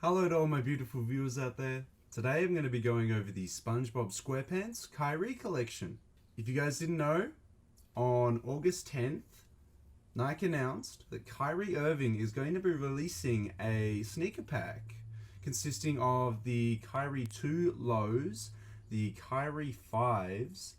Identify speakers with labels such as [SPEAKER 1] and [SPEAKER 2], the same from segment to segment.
[SPEAKER 1] Hello to all my beautiful viewers out there. Today I'm going to be going over the Spongebob Square Pants Kyrie collection. If you guys didn't know, on August 10th, Nike announced that Kyrie Irving is going to be releasing a sneaker pack consisting of the Kyrie 2 lows, the Kyrie 5s,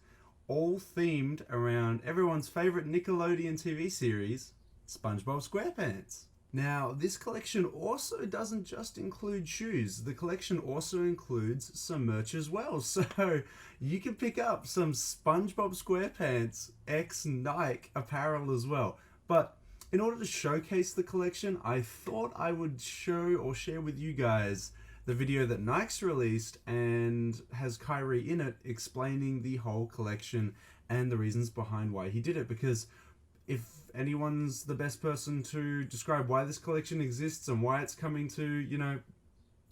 [SPEAKER 1] all themed around everyone's favorite Nickelodeon TV series, Spongebob Square Pants. Now, this collection also doesn't just include shoes. The collection also includes some merch as well. So you can pick up some Spongebob SquarePants x Nike apparel as well. But in order to showcase the collection, I thought I would show or share with you guys the video that Nike's released and has Kyrie in it explaining the whole collection and the reasons behind why he did it. Because if anyone's the best person to describe why this collection exists and why it's coming to,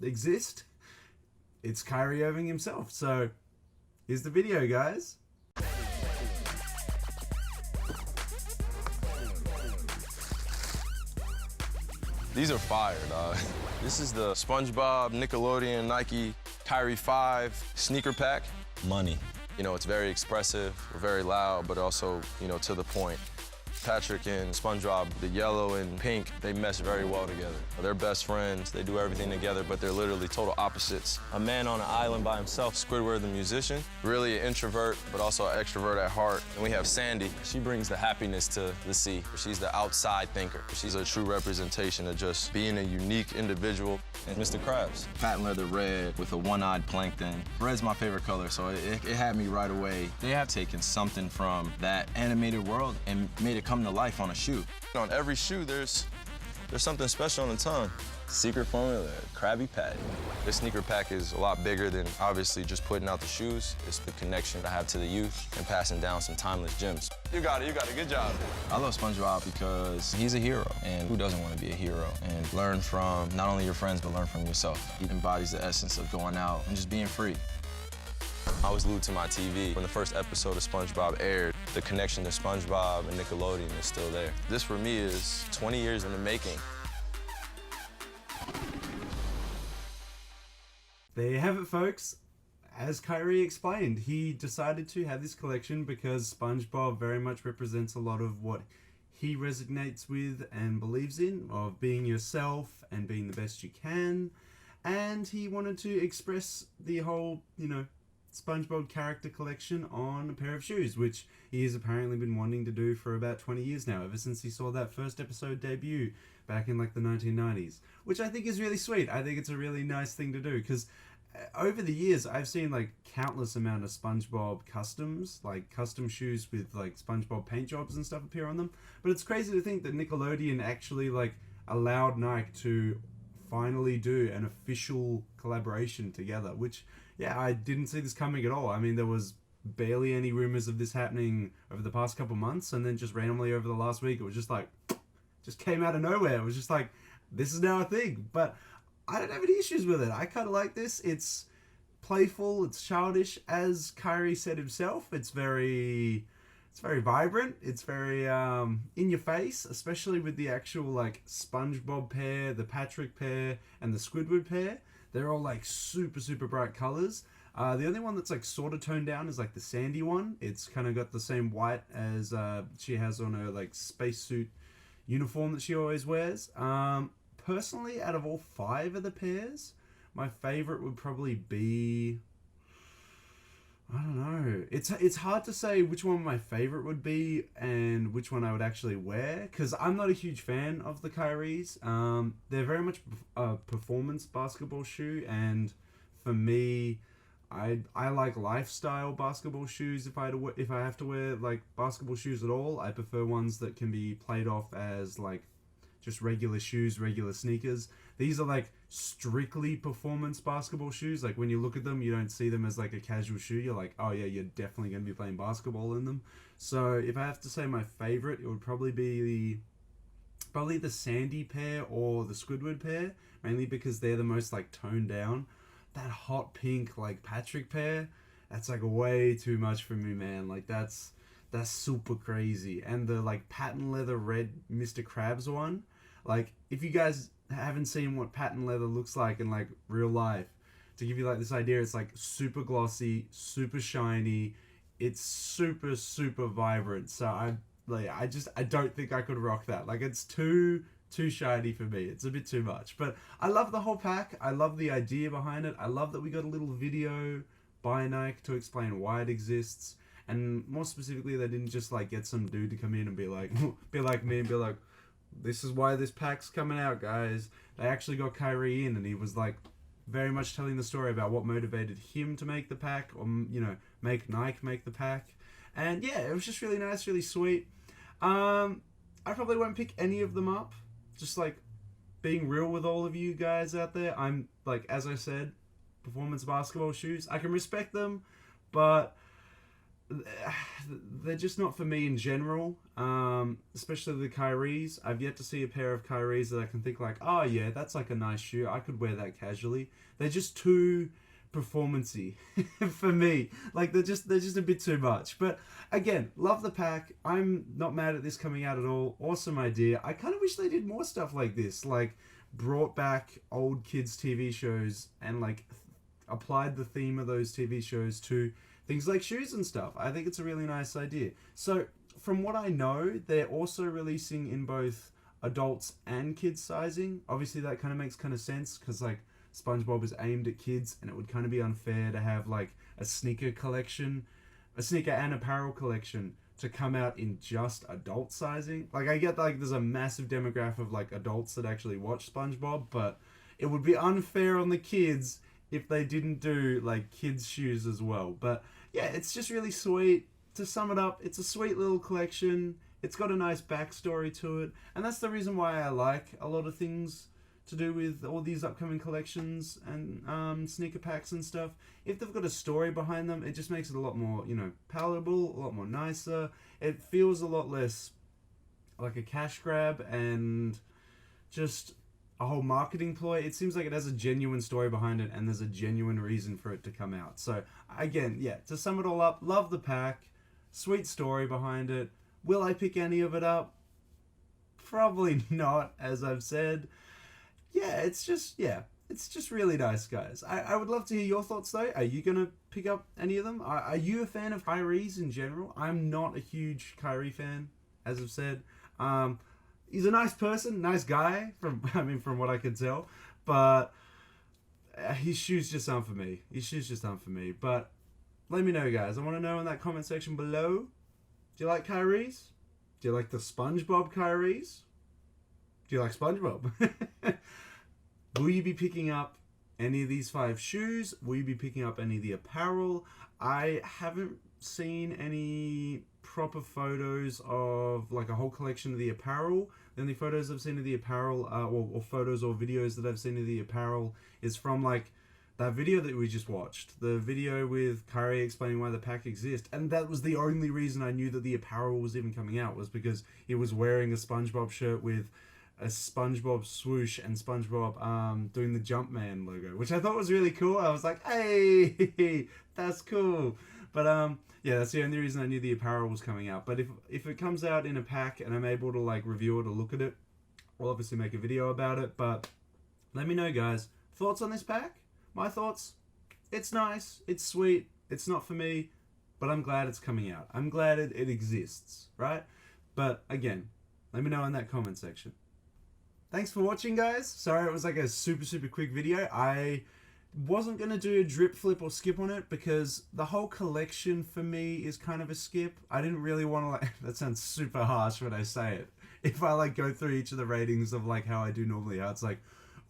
[SPEAKER 1] exist, it's Kyrie Irving himself. So here's the video, guys.
[SPEAKER 2] These are fire, dog. This is the SpongeBob Nickelodeon Nike Kyrie 5 sneaker pack.
[SPEAKER 3] Money.
[SPEAKER 2] It's very expressive, very loud, but also, to the point. Patrick and SpongeBob, the yellow and pink, they mesh very well together. They're best friends, they do everything together, but they're literally total opposites. A man on an island by himself, Squidward the musician, really an introvert, but also an extrovert at heart. And we have Sandy. She brings the happiness to the sea. She's the outside thinker. She's a true representation of just being a unique individual. And Mr. Krabs.
[SPEAKER 3] Patent leather red with a one-eyed plankton. Red's my favorite color, so it had me right away. They have taken something from that animated world and made it come to life on a shoe.
[SPEAKER 2] On every shoe, there's something special on the tongue.
[SPEAKER 3] Secret formula, Krabby Patty.
[SPEAKER 2] This sneaker pack is a lot bigger than obviously just putting out the shoes. It's the connection I have to the youth and passing down some timeless gems. You got it, good job.
[SPEAKER 3] I love SpongeBob because he's a hero, and who doesn't want to be a hero? And learn from not only your friends, but learn from yourself. He embodies the essence of going out and just being free.
[SPEAKER 2] I was glued to my TV. When the first episode of SpongeBob aired, the connection to SpongeBob and Nickelodeon is still there. This, for me, is 20 years in the making.
[SPEAKER 1] There you have it, folks. As Kyrie explained, he decided to have this collection because SpongeBob very much represents a lot of what he resonates with and believes in, of being yourself and being the best you can. And he wanted to express the whole, SpongeBob character collection on a pair of shoes, which he has apparently been wanting to do for about 20 years now, ever since he saw that first episode debut back in the 1990s, which I think is really sweet. I think it's a really nice thing to do because over the years I've seen countless amount of SpongeBob customs, custom shoes with SpongeBob paint jobs and stuff appear on them. But it's crazy to think that Nickelodeon actually allowed Nike to finally do an official collaboration together, which, yeah, I didn't see this coming at all. I mean, there was barely any rumors of this happening over the past couple months, and then just randomly over the last week, it was just came out of nowhere. It was just this is now a thing. But I don't have any issues with it. I kind of like this. It's playful, it's childish. As Kyrie said himself, it's very vibrant. It's very in your face, especially with the actual SpongeBob pair, the Patrick pair, and the Squidward pair. They're all super, super bright colors. The only one that's sort of toned down is the Sandy one. It's kind of got the same white as she has on her spacesuit uniform that she always wears. Personally, out of all 5 of the pairs, my favorite would probably be, I don't know. It's hard to say which one my favorite would be and which one I would actually wear, because I'm not a huge fan of the Kyries. They're very much a performance basketball shoe, and for me, I like lifestyle basketball shoes. If I have to wear basketball shoes at all, I prefer ones that can be played off as just regular shoes, regular sneakers. These are strictly performance basketball shoes. When you look at them, you don't see them as a casual shoe. You're oh yeah, you're definitely going to be playing basketball in them. So if I have to say my favorite, it would probably be the Sandy pair or the Squidward pair, mainly because they're the most toned down. That hot pink Patrick pair, that's way too much for me, man. That's super crazy. And the patent leather red Mr. Krabs one, Like, if you guys haven't seen what patent leather looks like in like real life, to give you like this idea, it's like super glossy, super shiny, it's super super vibrant. So I don't think I could rock that. Like, it's too shiny for me. It's a bit too much. But I love the whole pack. I love the idea behind it. I love that we got a little video by Nike to explain why it exists. And more specifically, they didn't just like get some dude to come in and be like me and be like, this is why this pack's coming out, guys. They actually got Kyrie in, and he was like very much telling the story about what motivated him to make the pack, or make Nike make the pack. And yeah, it was just really nice, really sweet. I probably won't pick any of them up. Just like being real with all of you guys out there, I'm like, as I said, performance basketball shoes, I can respect them, but they're just not for me in general. Especially the Kyries. I've yet to see a pair of Kyries that I can think like, oh yeah, that's like a nice shoe, I could wear that casually. They're just too performancy for me. Like, they're just a bit too much. But again, love the pack. I'm not mad at this coming out at all. Awesome idea. I kind of wish they did more stuff like this, like brought back old kids TV shows and like applied the theme of those TV shows to things like shoes and stuff. I think it's a really nice idea. So from what I know, they're also releasing in both adults and kids sizing. Obviously that kind of makes kind of sense, because like SpongeBob is aimed at kids, and it would kind of be unfair to have like a sneaker and apparel collection to come out in just adult sizing. Like, I get like there's a massive demographic of like adults that actually watch SpongeBob, but it would be unfair on the kids if they didn't do like kids shoes as well. But yeah, it's just really sweet. To sum it up, it's a sweet little collection. It's got a nice backstory to it, and that's the reason why I like a lot of things to do with all these upcoming collections and sneaker packs and stuff. If they've got a story behind them, it just makes it a lot more, palatable, a lot more nicer. It feels a lot less like a cash grab and just a whole marketing ploy. It seems like it has a genuine story behind it, and there's a genuine reason for it to come out. So again, yeah, to sum it all up, love the pack, sweet story behind it. Will I pick any of it up? Probably not, as I've said. Yeah, it's just really nice, guys. I would love to hear your thoughts, though. Are you going to pick up any of them? Are you a fan of Kyrie's in general? I'm not a huge Kyrie fan, as I've said. He's a nice person, nice guy, from what I can tell. But his shoes just aren't for me. But let me know, guys. I want to know in that comment section below. Do you like Kyrie's? Do you like the Spongebob Kyrie's? Do you like SpongeBob? Will you be picking up any of these 5 shoes? Will you be picking up any of the apparel? I haven't seen any proper photos of like a whole collection of the apparel. The only photos I've seen of the apparel, or photos or videos that I've seen of the apparel, is from like that video that we just watched. The video with Kyrie explaining why the pack exists. And that was the only reason I knew that the apparel was even coming out, was because he was wearing a SpongeBob shirt with a SpongeBob swoosh and SpongeBob doing the Jumpman logo, which I thought was really cool. I was like, hey, that's cool. But yeah, that's the only reason I knew the apparel was coming out. But if it comes out in a pack and I'm able to like review it or look at it, I'll obviously make a video about it. But let me know, guys, thoughts on this pack? My thoughts? It's nice, it's sweet, it's not for me, but I'm glad it's coming out. I'm glad it exists, right? But again, let me know in that comment section. Thanks for watching, guys. Sorry it was like a super quick video. I wasn't going to do a drip flip or skip on it because the whole collection for me is kind of a skip. I didn't really want to like, that sounds super harsh when I say it. If I like go through each of the ratings of like how I do normally, how it's like,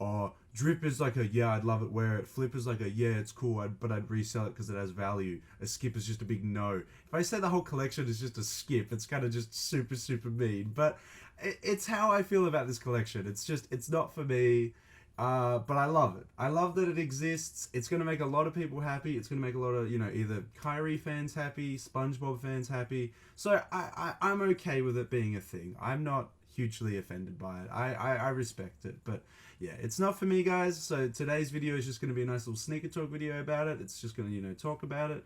[SPEAKER 1] oh, drip is like a, yeah, I'd love it, wear it. Flip is like a, yeah, it's cool, but I'd resell it because it has value. A skip is just a big no. If I say the whole collection is just a skip, it's kind of just super mean. But it's how I feel about this collection. It's not for me, but I love it. I love that it exists. It's going to make a lot of people happy. It's going to make a lot of, either Kyrie fans happy, SpongeBob fans happy. So I'm okay with it being a thing. I'm not hugely offended by it. I respect it, but yeah, it's not for me, guys. So today's video is just going to be a nice little sneaker talk video about it. It's just going to, talk about it.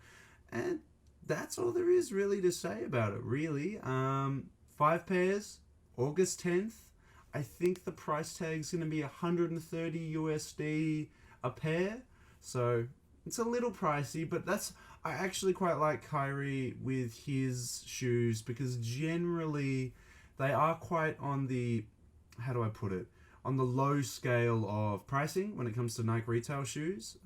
[SPEAKER 1] And that's all there is really to say about it, really. 5 pairs, August 10th. I think the price tag's going to be 130 USD a pair. So it's a little pricey, but I actually quite like Kyrie with his shoes because generally they are quite on the, how do I put it, on the low scale of pricing when it comes to Nike retail shoes.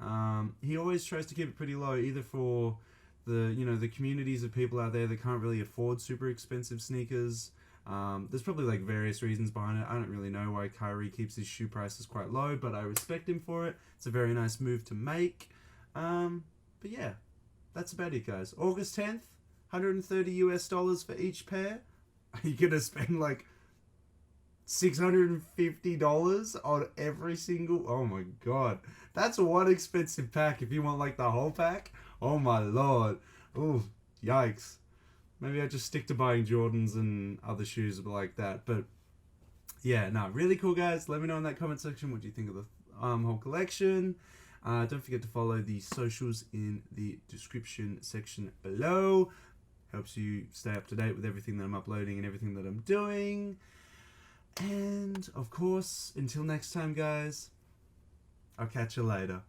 [SPEAKER 1] He always tries to keep it pretty low, either for the communities of people out there that can't really afford super expensive sneakers. There's probably like various reasons behind it. I don't really know why Kyrie keeps his shoe prices quite low, but I respect him for it. It's a very nice move to make. But yeah, that's about it, guys. August 10th, $130 for each pair. Are you gonna spend like $650 on every single? Oh my god, that's one expensive pack. If you want like the whole pack, oh my lord, ooh, yikes. Maybe I just stick to buying Jordans and other shoes like that. But yeah, no, really cool, guys. Let me know in that comment section what do you think of the whole collection. Don't forget to follow the socials in the description section below. Helps you stay up to date with everything that I'm uploading and everything that I'm doing. And of course, until next time, guys, I'll catch you later.